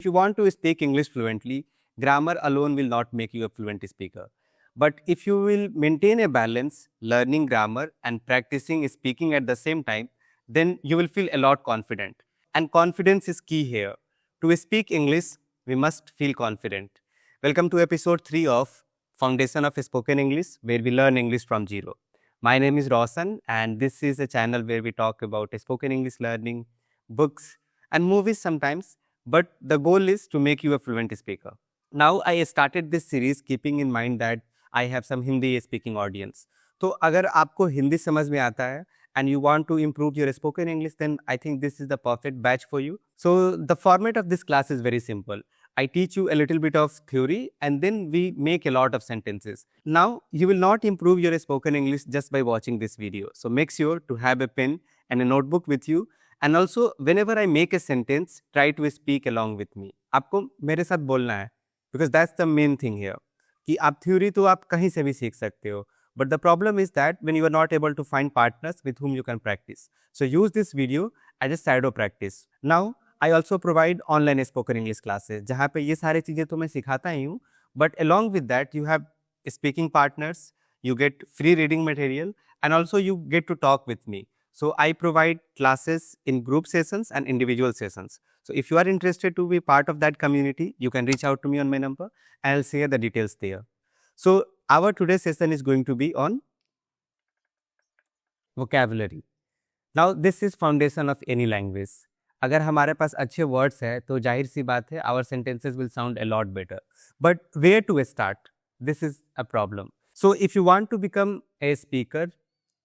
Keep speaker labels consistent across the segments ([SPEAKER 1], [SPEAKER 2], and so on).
[SPEAKER 1] If you want to speak English fluently, grammar alone will not make you a fluent speaker. But if you will maintain a balance, learning grammar and practicing speaking at the same time, then you will feel a lot confident. And confidence is key here. To speak English, we must feel confident. Welcome to episode 3 of Foundation of Spoken English, where we learn English from zero. My name is Roshan, and this is a channel where we talk about spoken English learning, books, and movies sometimes, but the goal is to make you a fluent speaker. Now I started this series keeping in mind that I have some Hindi speaking audience. तो अगर आपको हिंदी समझ में आता है and you want to improve your spoken English, then I think this is the perfect batch for you. So the format of this class is very simple. I teach you a little bit of theory and then we make a lot of sentences. Now you will not improve your spoken English just by watching this video. So make sure to have a pen and a notebook with you. And also, whenever I make a sentence, try to speak along with me. आपको मेरे साथ बोलना है, because that's the main thing here. कि आप theory तो आप कहीं से भी सीख सकते हो, but the problem is that when you are not able to find partners with whom you can practice. So use this video as a shadow practice. Now, I also provide online spoken English classes, जहाँ पे ये सारी चीजें तो मैं सिखाता ही हूँ, but along with that you have speaking partners, you get free reading material, and also you get to talk with me. So I provide classes in group sessions and individual sessions. So if you are interested to be part of that community, you can reach out to me on my number and I'll share the details there. So our today's session is going to be on vocabulary. Now this is foundation of any language. अगर हमारे पास अच्छे words है तो जाहिर सी बात है our sentences will sound a lot better. But where to start? This is a problem. So if you want to become a speaker,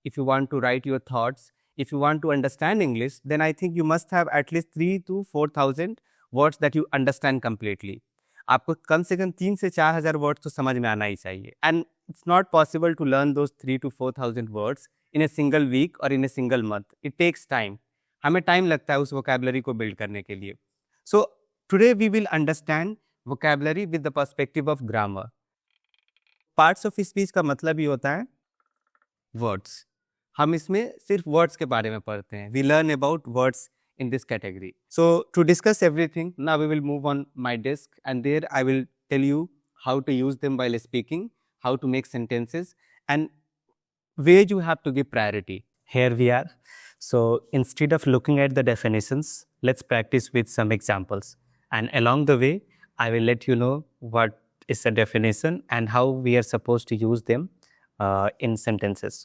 [SPEAKER 1] if you want to write your thoughts, if you want to understand English, then I think you must have at least 3 to 4,000 words that you understand completely. आपको कम से कम 3 से 4,000 words तो समझ में आना ही चाहिए. And it's not possible to learn those 3 to 4,000 words in a single week or in a single month. It takes time. हमें time लगता है उस vocabulary को build करने के लिए. So today we will understand vocabulary with the perspective of grammar. Parts of speech का मतलब ही होता है words. हम इसमें सिर्फ वर्ड्स के बारे में पढ़ते हैं. We learn about words in this category. So to discuss everything, now we will move on my desk and there I will tell you how to use them while speaking, how to make sentences, and where you have to give priority. Here we are. So instead of looking at the definitions, let's practice with some examples. And along the way, I will let you know what is the definition and how we are supposed to use them in sentences.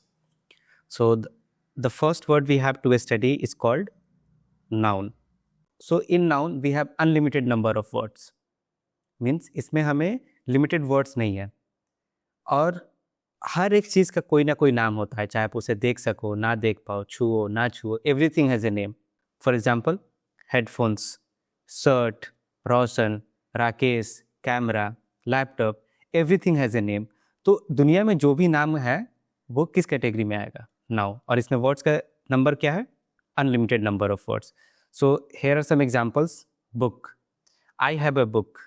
[SPEAKER 1] So the first word we have to study is called noun. So in noun we have unlimited number of words. Means इसमें हमें limited words नहीं है. और हर एक चीज़ का कोई ना कोई नाम होता है, चाहे आप उसे देख सको, ना देख पाओ, छुओ, ना छुओ, everything has a name. For example, headphones, shirt, Roshan, Rakesh, camera, laptop, everything has a name. तो दुनिया में जो भी नाम है वो किस कैटेगरी में आएगा? नाउ. और इसमें वर्ड्स का नंबर क्या है? Unlimited number of words. So here are some examples. Book, I have a book,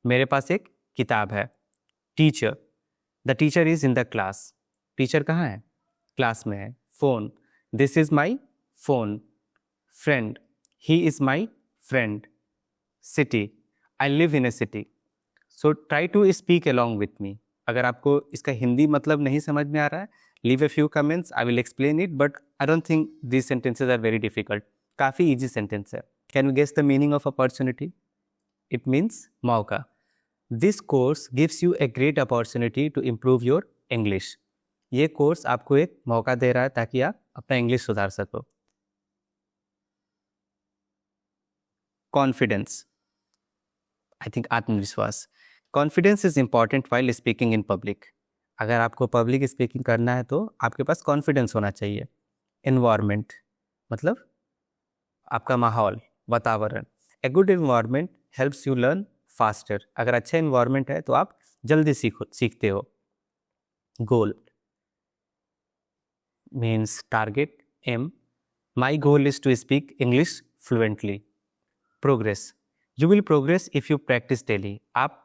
[SPEAKER 1] मेरे पास एक किताब है. Teacher, the teacher is in the class, teacher कहाँ है? क्लास में है. Phone, this is my phone. Friend, he is my friend. City, I live in a city. So try to speak along with me. अगर आपको इसका हिंदी मतलब नहीं समझ में आ रहा है, leave a few comments, I will explain it, but I don't think these sentences are very difficult. काफ़ी easy sentence है. Can you guess the meaning of opportunity? It means मौका. This course gives you a great opportunity to improve your English. ये course आपको एक मौका दे रहा है ताकि आप अपना इंग्लिश सुधार सको. Confidence, I think आत्मविश्वास. Confidence is important while speaking in public. अगर आपको पब्लिक स्पीकिंग करना है तो आपके पास कॉन्फिडेंस होना चाहिए. एनवायरनमेंट मतलब आपका माहौल, वातावरण. A good environment helps you learn faster. अगर अच्छा एनवायरनमेंट है तो आप जल्दी सीखते हो. Goal means target, aim. My goal is to speak English fluently. Progress, you will progress if you practise daily. आप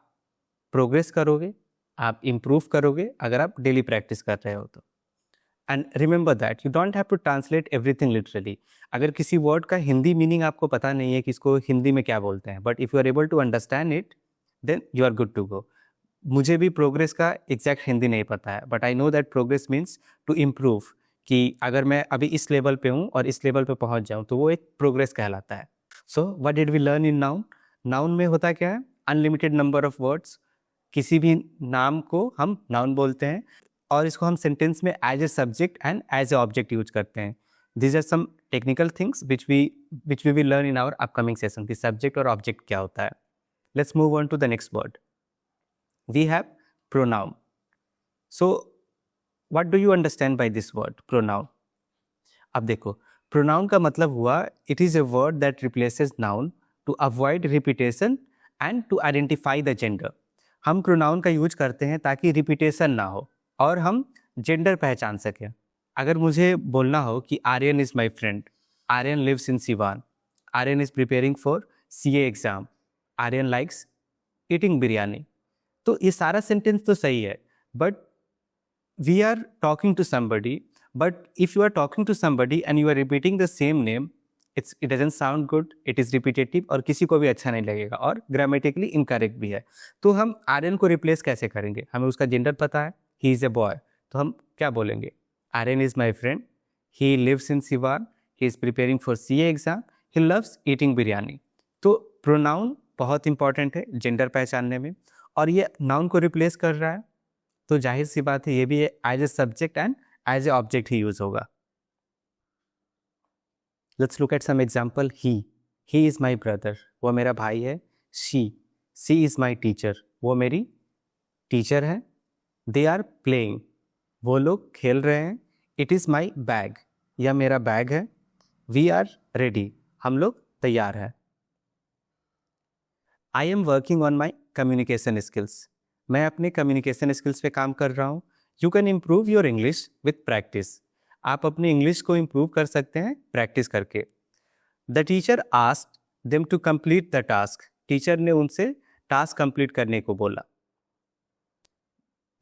[SPEAKER 1] प्रोग्रेस करोगे, आप इम्प्रूव करोगे अगर आप डेली प्रैक्टिस कर रहे हो तो. And remember that you don't have to translate everything literally. अगर किसी वर्ड का हिंदी मीनिंग आपको पता नहीं है कि इसको हिंदी में क्या बोलते हैं, but if you are able to understand it, then you are good to go. मुझे भी प्रोग्रेस का एग्जैक्ट हिंदी नहीं पता है, but I know that progress means to improve. कि अगर मैं अभी इस लेवल पे हूँ और इस लेवल पे पहुँच जाऊँ तो वो एक प्रोग्रेस कहलाता है. So what did we learn in noun? Noun में होता क्या है? Unlimited number of words. किसी भी नाम को हम नाउन बोलते हैं और इसको हम सेंटेंस में as a subject and as a object use करते हैं. These are some technical things which we will learn in our upcoming session. The subject और object क्या होता है. Let's move on to the next word. We have pronoun. So what do you understand by this word pronoun? अब देखो, pronoun का मतलब हुआ it is a word that replaces noun to avoid repetition and to identify the gender. हम pronoun का use करते हैं ताकि रिपीटेशन ना हो और हम जेंडर पहचान सकें. अगर मुझे बोलना हो कि Aryan is my friend, Aryan lives in Siwan, Aryan is preparing for CA exam, Aryan likes eating biryani, तो ये सारा सेंटेंस तो सही है. But we are talking to somebody, but if you are talking to somebody and you are repeating the same name, it doesn't sound good, it is repetitive और किसी को भी अच्छा नहीं लगेगा और ग्रामेटिकली इनकरेक्ट भी है. तो हम आर्यन को रिप्लेस कैसे करेंगे? हमें उसका जेंडर पता है, ही इज़ ए बॉय, तो हम क्या बोलेंगे? Aryan is my friend. He lives in Siwan. He is preparing for CA exam. He loves eating biryani. तो प्रोनाउन बहुत इंपॉर्टेंट है जेंडर पहचानने में और ये नाउन को रिप्लेस कर रहा है, तो जाहिर सी बात है ये भी as a subject and as a object ही यूज होगा. Let's look at some example. He is my brother, वो मेरा भाई है. सी इज़ माई टीचर, वो मेरी टीचर है. दे आर प्लेइंग, वो लोग खेल रहे हैं. इट इज़ माई बैग, या मेरा बैग है. वी आर रेडी, हम लोग तैयार हैं. I am working on my communication skills, मैं अपने कम्युनिकेशन स्किल्स पे काम कर रहा हूँ. You can improve your English with practice, आप अपने इंग्लिश को इम्प्रूव कर सकते हैं प्रैक्टिस करके. The teacher asked them to complete the task, teacher ने उनसे टास्क कंप्लीट करने को बोला.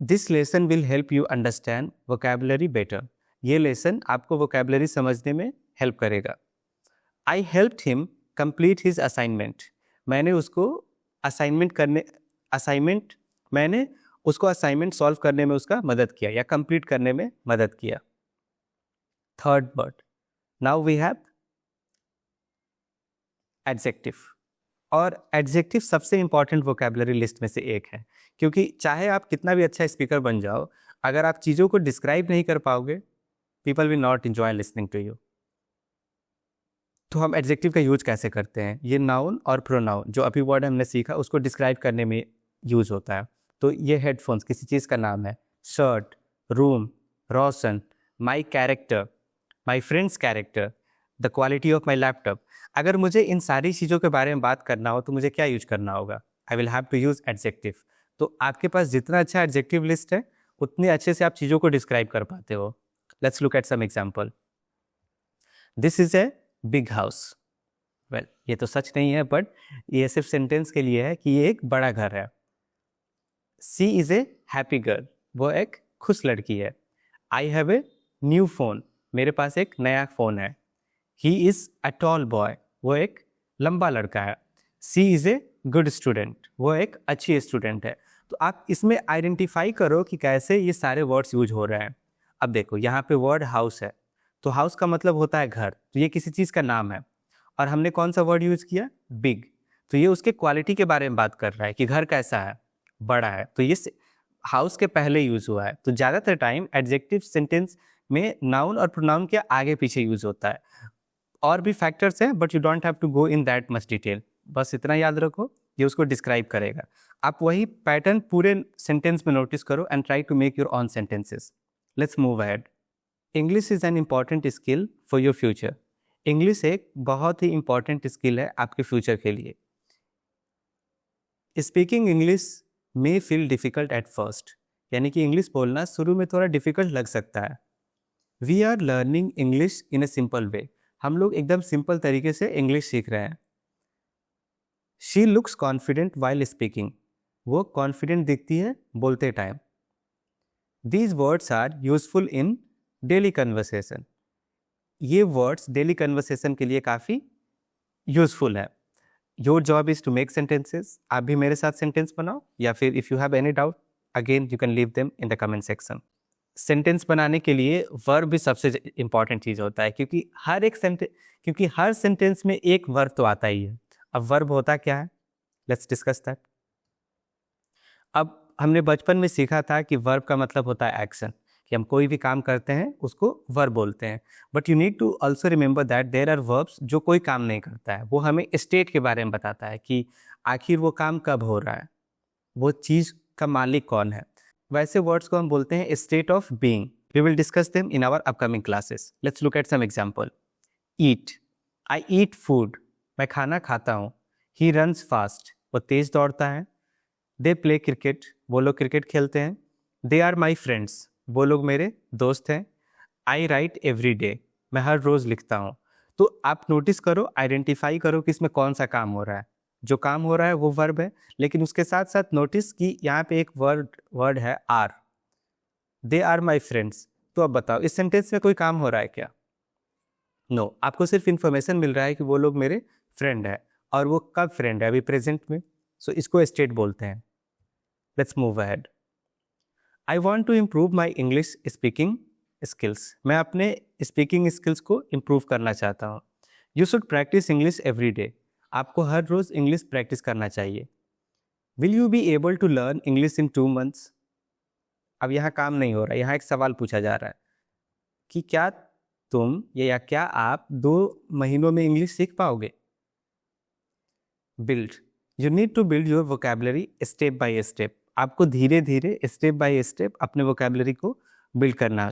[SPEAKER 1] This lesson will help you understand vocabulary better, ये लेसन आपको वोकेबलरी समझने में हेल्प करेगा. I helped him complete his assignment, मैंने उसको असाइनमेंट सॉल्व करने में उसका मदद किया या कंप्लीट करने में मदद किया. Third word, now we have adjective. और एडजेक्टिव सबसे इंपॉर्टेंट वोकेबलरी लिस्ट में से एक है, क्योंकि चाहे आप कितना भी अच्छा स्पीकर बन जाओ, अगर आप चीज़ों को डिस्क्राइब नहीं कर पाओगे, people will not enjoy listening to you. तो हम एडजेक्टिव का यूज कैसे करते हैं? ये नाउन और प्रोनाउन जो अभी वर्ड हमने सीखा उसको डिस्क्राइब करने में यूज होता है. तो ये हेडफोन्स किसी चीज़ का नाम है, shirt, room, Roshan, my character, my friends character, the quality of my laptop. अगर मुझे इन सारी चीज़ों के बारे में बात करना हो तो मुझे क्या यूज करना होगा? I will have to use adjective. तो आपके पास जितना अच्छा एडजेक्टिव लिस्ट है उतने अच्छे से आप चीज़ों को डिस्क्राइब कर पाते हो. Let's look at some example. This is a big house. Well, ये तो सच नहीं है, बट ये सिर्फ सेंटेंस के लिए है कि ये एक बड़ा घर है. सी इज़ ए हैप्पी गर्ल, वो एक खुश लड़की है. I have a new phone, मेरे पास एक नया फ़ोन है. He is a tall boy, वो एक लंबा लड़का है. सी इज़ ए गुड स्टूडेंट, वो एक अच्छी स्टूडेंट है. तो आप इसमें आइडेंटिफाई करो कि कैसे ये सारे वर्ड्स यूज हो रहे हैं. अब देखो, यहाँ पे वर्ड हाउस है, तो हाउस का मतलब होता है घर, तो ये किसी चीज़ का नाम है. और हमने कौन सा वर्ड यूज़ किया? बिग. तो ये उसके क्वालिटी के बारे में बात कर रहा है कि घर कैसा है, बड़ा है. तो ये हाउस के पहले यूज़ हुआ है. तो ज़्यादातर टाइम एडजेक्टिव सेंटेंस में नाउन और प्रोनाउन के आगे पीछे यूज़ होता है. और भी फैक्टर्स हैं, but you don't have to go in that much detail. बस इतना याद रखो, ये उसको डिस्क्राइब करेगा. आप वही पैटर्न पूरे सेंटेंस में नोटिस करो and try to make your own sentences. Let's move ahead. English is an important skill for your future. English एक बहुत ही इंपॉर्टेंट स्किल है आपके फ्यूचर के लिए. Speaking English may feel difficult at first, यानी कि इंग्लिश बोलना शुरू में थोड़ा डिफ़िकल्ट लग सकता है. We are learning English in a simple way, हम लोग एकदम सिंपल तरीके से इंग्लिश सीख रहे हैं. She looks confident while speaking, वो कॉन्फिडेंट दिखती है बोलते time. These words are useful in daily conversation, ये वर्ड्स डेली कन्वर्सेशन के लिए काफ़ी यूजफुल है। Your job is to make sentences. आप भी मेरे साथ सेंटेंस बनाओ, या फिर if you have any doubt again you can leave them in the comment section. Sentence बनाने के लिए वर्ब भी सबसे इंपॉर्टेंट चीज़ होता है, क्योंकि हर सेंटेंस में एक वर्ब तो आता ही है। अब वर्ब होता क्या है, लेट्स डिस्कस दैट। अब हमने बचपन में सीखा था कि वर्ब का मतलब होता है एक्शन, कि हम कोई भी काम करते हैं उसको वर्ब बोलते हैं। But you need to also remember that there are verbs जो कोई काम नहीं करता है, वो हमें स्टेट के बारे में बताता है कि आखिर वो काम कब हो रहा है, वो चीज़ का मालिक कौन है। वैसे वर्ड्स को हम बोलते हैं state of being. We will discuss them in our upcoming classes. Let's look at some example. Eat, I eat food, मैं खाना खाता हूँ। ही रन्स फास्ट, वो तेज दौड़ता है। दे प्ले क्रिकेट, वो लोग क्रिकेट खेलते हैं। दे आर माई फ्रेंड्स, वो लोग मेरे दोस्त हैं। आई राइट एवरी डे, मैं हर रोज़ लिखता हूँ। तो आप नोटिस करो, आइडेंटिफाई करो कि इसमें कौन सा काम हो रहा है। जो काम हो रहा है वो वर्ब है, लेकिन उसके साथ साथ नोटिस कि यहाँ पे एक वर्ड है are. They are my friends. तो अब बताओ इस सेंटेंस में कोई काम हो रहा है क्या? नो, आपको सिर्फ इन्फॉर्मेशन मिल रहा है कि वो लोग मेरे फ्रेंड है, और वो कब फ्रेंड है, अभी प्रेजेंट में। सो इसको स्टेट बोलते हैं। Let's move ahead. I want to improve my English speaking skills, मैं अपने स्पीकिंग स्किल्स को इम्प्रूव करना चाहता हूँ। You should practice English every day, आपको हर रोज़ इंग्लिश प्रैक्टिस करना चाहिए। Will you be able to learn English in 2 months? अब यहाँ काम नहीं हो रहा, यहाँ एक सवाल पूछा जा रहा है कि क्या तुम या क्या आप 2 महीनों में इंग्लिश सीख पाओगे? Build, you need to build your vocabulary step by step, आपको धीरे धीरे स्टेप बाय स्टेप अपने वोकेबलरी को बिल्ड करना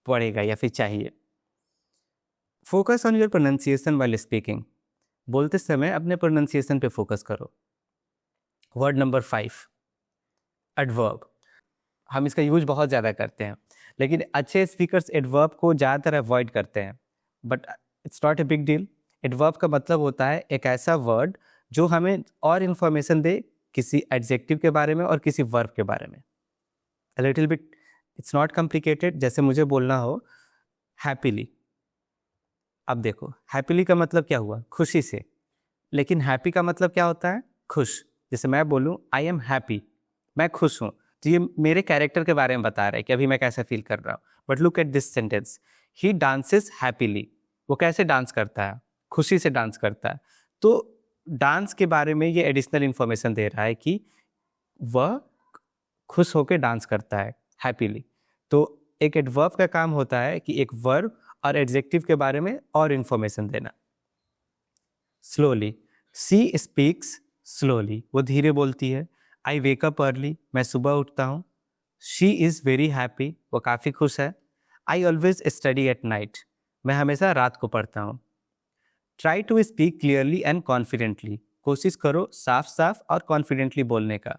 [SPEAKER 1] पड़ेगा या फिर चाहिए। Focus on your pronunciation while speaking, बोलते समय अपने प्रोनाउंसिएशन पे फोकस करो। Word number 5, adverb. हम इसका यूज बहुत ज़्यादा करते हैं, लेकिन अच्छे स्पीकर्स एडवर्ब को ज़्यादातर अवॉइड करते हैं, but it's not a big deal. Adverb का मतलब होता है एक ऐसा वर्ड जो हमें और इन्फॉर्मेशन दे किसी एडजेक्टिव के बारे में और किसी वर्ब के बारे में। A little bit, it's not complicated. जैसे मुझे बोलना हो हैप्पीली, अब देखो हैप्पीली का मतलब क्या हुआ, खुशी से, लेकिन हैप्पी का मतलब क्या होता है, खुश। जैसे मैं बोलूँ आई एम हैप्पी, मैं खुश हूँ, तो ये मेरे कैरेक्टर के बारे में बता रहा है कि अभी मैं कैसा फील कर रहा हूँ। But look at this sentence, he dances happily, वो कैसे डांस करता है, खुशी से डांस करता है। तो डांस के बारे में ये एडिशनल इंफॉर्मेशन दे रहा है कि वह खुश होकर डांस करता है हैप्पीली। तो एक एडवर्ब का काम होता है कि एक वर्ब और एडजेक्टिव के बारे में और इन्फॉर्मेशन देना। स्लोली, सी स्पीक्स स्लोली, वो धीरे बोलती है। आई वेक अप अर्ली, मैं सुबह उठता हूँ। शी इज़ वेरी हैप्पी, वो काफ़ी खुश है। I always study at night, मैं हमेशा रात को पढ़ता हूँ। Try to speak clearly and confidently, कोशिश करो साफ साफ और कॉन्फिडेंटली बोलने का।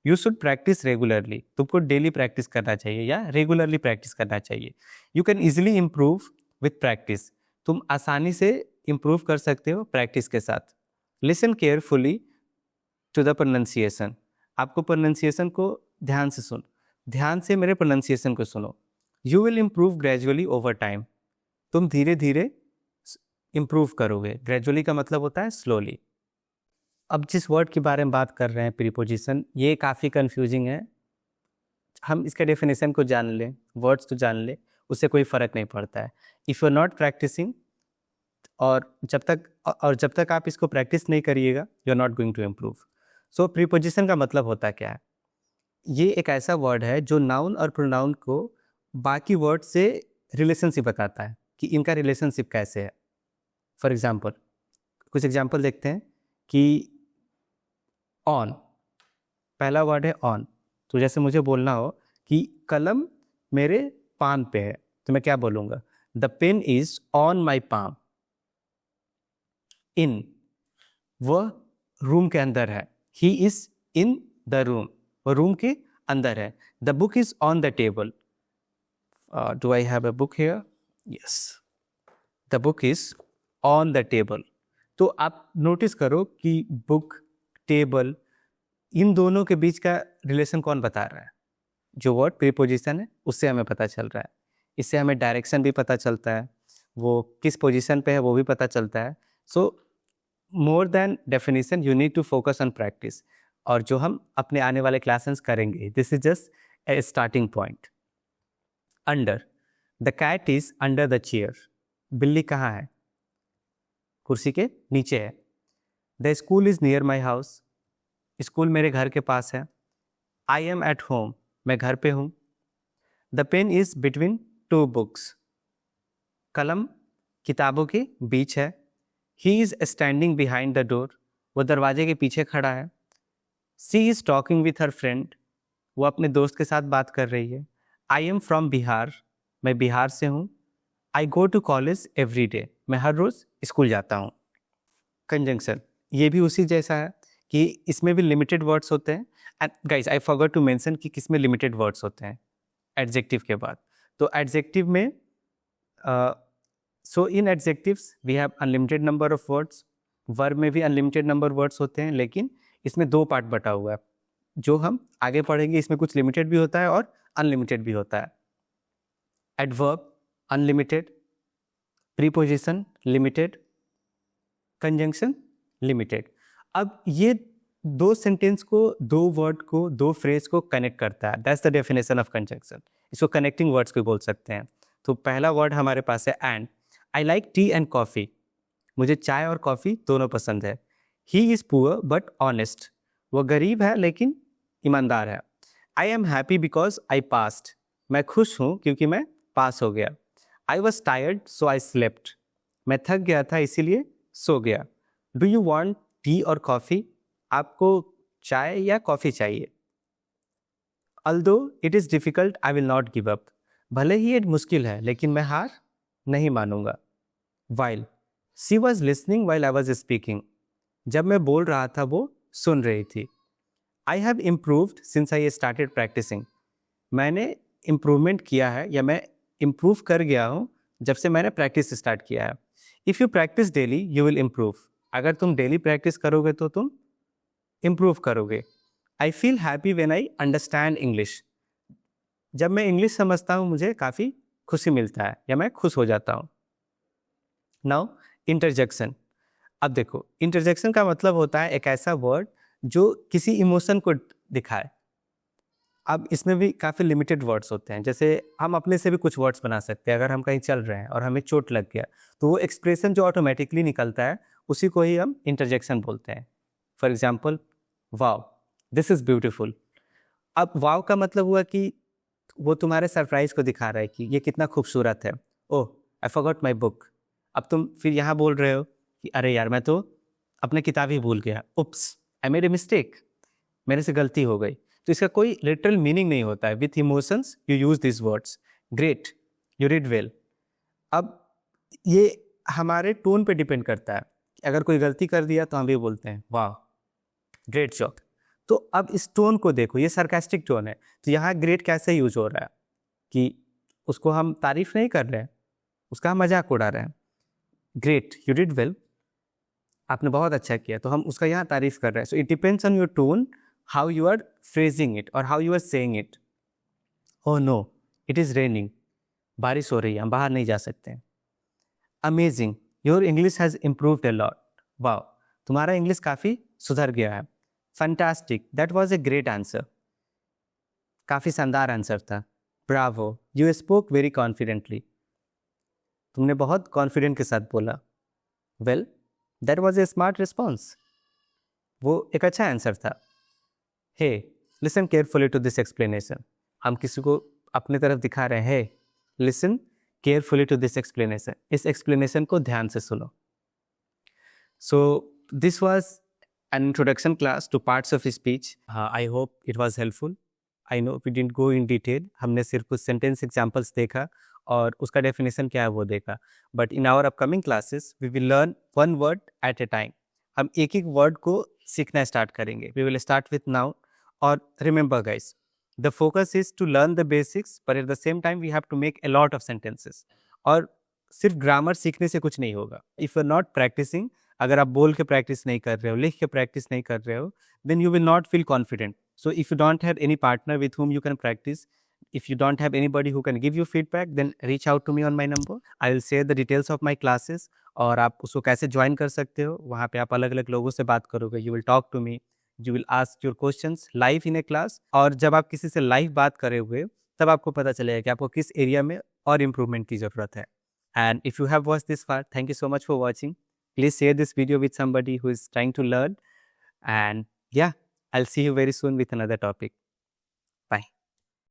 [SPEAKER 1] यू शुड प्रैक्टिस रेगुलरली, तुमको डेली प्रैक्टिस करना चाहिए या रेगुलरली प्रैक्टिस करना चाहिए। You can easily improve with practice, तुम आसानी से इम्प्रूव कर सकते हो प्रैक्टिस के साथ। Listen carefully to the pronunciation, आपको प्रोनाउंसिएशन को ध्यान से मेरे प्रोनाउंसिएशन को सुनो। You will improve gradually over time, तुम धीरे धीरे इम्प्रूव करोगे। ग्रेजुअली का मतलब होता है स्लोली। अब जिस वर्ड के बारे में बात कर रहे हैं प्रीपोजिशन, ये काफ़ी कंफ्यूजिंग है। हम इसका डेफिनेशन को जान लें, वर्ड्स को जान लें, उससे कोई फ़र्क नहीं पड़ता है। If you are not practicing, और जब तक आप इसको प्रैक्टिस नहीं करिएगा, you are not going to improve. So preposition का मतलब होता क्या है? ये एक ऐसा वर्ड है जो नाउन और प्रोनाउन को बाकी वर्ड से रिलेशनशिप बताता है कि इनका रिलेशनशिप कैसे है। फॉर एग्जाम्पल, कुछ एग्जाम्पल देखते हैं कि ऑन, पहला वर्ड है ऑन। तो जैसे मुझे बोलना हो कि कलम मेरे पान पे है, तो मैं क्या बोलूँगा, the pen is on my palm. In, वह रूम के अंदर है, he is in the room, वो रूम के अंदर है। The book is on the table, do I have a book here, yes, the book is on the table. तो आप नोटिस करो कि बुक, टेबल, इन दोनों के बीच का रिलेशन कौन बता रहा है? जो वर्ड प्रीपोजिशन है उससे हमें पता चल रहा है। इससे हमें डायरेक्शन भी पता चलता है, वो किस पोजीशन पे है वो भी पता चलता है. So more than definition you need to focus on practice. और जो हम अपने आने वाले क्लासेस करेंगे, this is just a starting point. Under, the cat is under the chair. बिल्ली कहाँ है? कुर्सी के नीचे है. The school is near my house. School मेरे घर के पास है. I am at home. मैं घर पे हूँ. The pen is between two books. कलम किताबों के बीच है. He is standing behind the door. वो दरवाजे के पीछे खड़ा है. She is talking with her friend. वो अपने दोस्त के साथ बात कर रही है. I am from Bihar. मैं बिहार से हूँ. I go to college every day. मैं हर रोज़ स्कूल जाता हूँ. कंजंक्शन, ये भी उसी जैसा है कि इसमें भी लिमिटेड वर्ड्स होते हैं. And guys I forgot to mention कि किस में लिमिटेड वर्ड्स होते हैं एडजेक्टिव के बाद. तो एडजेक्टिव में so in adjectives we have unlimited number of words. Verb में भी अनलिमिटेड नंबर वर्ड्स होते हैं, लेकिन इसमें दो पार्ट बटा हुआ है. जो हम आगे पढ़ेंगे इसमें कुछ लिमिटेड भी होता है और अनलिमिटेड भी होता है. Adverb unlimited, preposition limited, conjunction limited. अब ये दो सेंटेंस को, दो वर्ड को, दो फ्रेज को कनेक्ट करता है. That's the definition of conjunction. इसको कनेक्टिंग वर्ड्स को बोल सकते हैं. तो पहला वर्ड हमारे पास है and. I like T and coffee. मुझे चाय और कॉफ़ी दोनों पसंद है. He is poor but honest. वो गरीब है लेकिन ईमानदार है. I am happy because I passed. मैं खुश हूँ क्योंकि मैं पास हो गया. I was tired so I slept. मैं थक गया था इसीलिए सो गया. डू यू वॉन्ट टी और कॉफ़ी. आपको चाय या कॉफ़ी चाहिए. Although it is difficult I will not give up. भले ही ये मुश्किल है लेकिन मैं हार नहीं मानूंगा. While she was listening while I was speaking. जब मैं बोल रहा था वो सुन रही थी. I have improved since I started practicing. मैंने इम्प्रूवमेंट किया है या मैं इम्प्रूव कर गया हूँ जब से मैंने प्रैक्टिस स्टार्ट किया है. If you practise daily you will improve. अगर तुम डेली प्रैक्टिस करोगे तो तुम इम्प्रूव करोगे. I feel happy when I understand English. जब मैं इंग्लिश समझता हूँ मुझे काफ़ी खुशी मिलता है या मैं खुश हो जाता हूँ. Now interjection. अब देखो, इंटरजेक्शन का मतलब होता है एक ऐसा वर्ड जो किसी इमोशन को दिखाए. अब इसमें भी काफ़ी लिमिटेड वर्ड्स होते हैं. जैसे हम अपने से भी कुछ वर्ड्स बना सकते हैं. अगर हम कहीं चल रहे हैं और हमें चोट लग गया तो वो एक्सप्रेशन जो ऑटोमेटिकली निकलता है उसी को ही हम इंटरजेक्शन बोलते हैं. For example, wow this is beautiful. अब वाव का मतलब हुआ कि वो तुम्हारे सरप्राइज को दिखा रहा है कि ये कितना खूबसूरत है. ओह आई फॉरगॉट माई बुक. अब तुम फिर यहाँ बोल रहे हो कि अरे यार मैं तो अपने किताब ही भूल गया. उप्स आई मेड ए मिस्टेक. मेरे से गलती हो गई. तो इसका कोई लिटरल मीनिंग नहीं होता है. With emotions you use this words. Great, you read well. अब ये हमारे टोन पे डिपेंड करता है. अगर कोई गलती कर दिया तो हम भी बोलते हैं वाह ग्रेट जॉब. तो अब इस टोन को देखो, ये सरकास्टिक टोन है. तो यहाँ ग्रेट कैसे यूज हो रहा है कि उसको हम तारीफ नहीं कर रहे हैं, उसका हम मजाक उड़ा रहे हैं. ग्रेट, यू डिड वेल, आपने बहुत अच्छा किया, तो हम उसका यहाँ तारीफ कर रहे हैं. So it depends on your tone, how you are phrasing it और how you are saying it. Oh no it is raining. बारिश हो रही है, हम बाहर नहीं जा सकते. Amazing, your English has improved a lot. वाह, तुम्हारा इंग्लिश काफ़ी सुधर गया है. Fantastic, that was a great answer. काफ़ी शानदार आंसर था. Bravo, you spoke very confidently. तुमने बहुत कॉन्फिडेंट के साथ बोला. Well that was a smart response. वो एक अच्छा आंसर था. Hey listen carefully to this explanation. हम किसी को अपने तरफ दिखा रहे हैं. Listen carefully to this explanation. इस एक्सप्लेनेशन को ध्यान से सुनो. So this was an introduction class to parts of speech. I hope it was helpful. I know we didn't go in detail. हमने सिर्फ कुछ sentence examples देखा और उसका definition क्या है वो देखा. But in our upcoming classes, we will learn one word at a time. हम एक एक word को सीखना start करेंगे. We will start with now. और remember guys, the focus is to learn the basics, but at the same time we have to make a lot of sentences. और सिर्फ grammar सीखने से कुछ नहीं होगा. If you are not practicing, अगर आप बोल के प्रैक्टिस नहीं कर रहे हो, लिख के प्रैक्टिस नहीं कर रहे हो, then you will not feel confident. So if you don't have any partner with whom you can practice, If you don't have anybody who can give you feedback, then reach out to me on my number. I will share the details of my classes. और आप उसको कैसे join कर सकते हो, वहाँ पे आप अलग अलग लोगों से बात करोगे. You will talk to me, you will ask your questions live in a class. और जब आप किसी से लाइव बात करे हुए, तब आपको पता चलेगा कि आपको किस एरिया में और इम्प्रूवमेंट की ज़रूरत है. And if you have watched this far, thank you so much for watching. Please share this video with somebody who is trying to learn. And yeah, I'll see you very soon with another topic.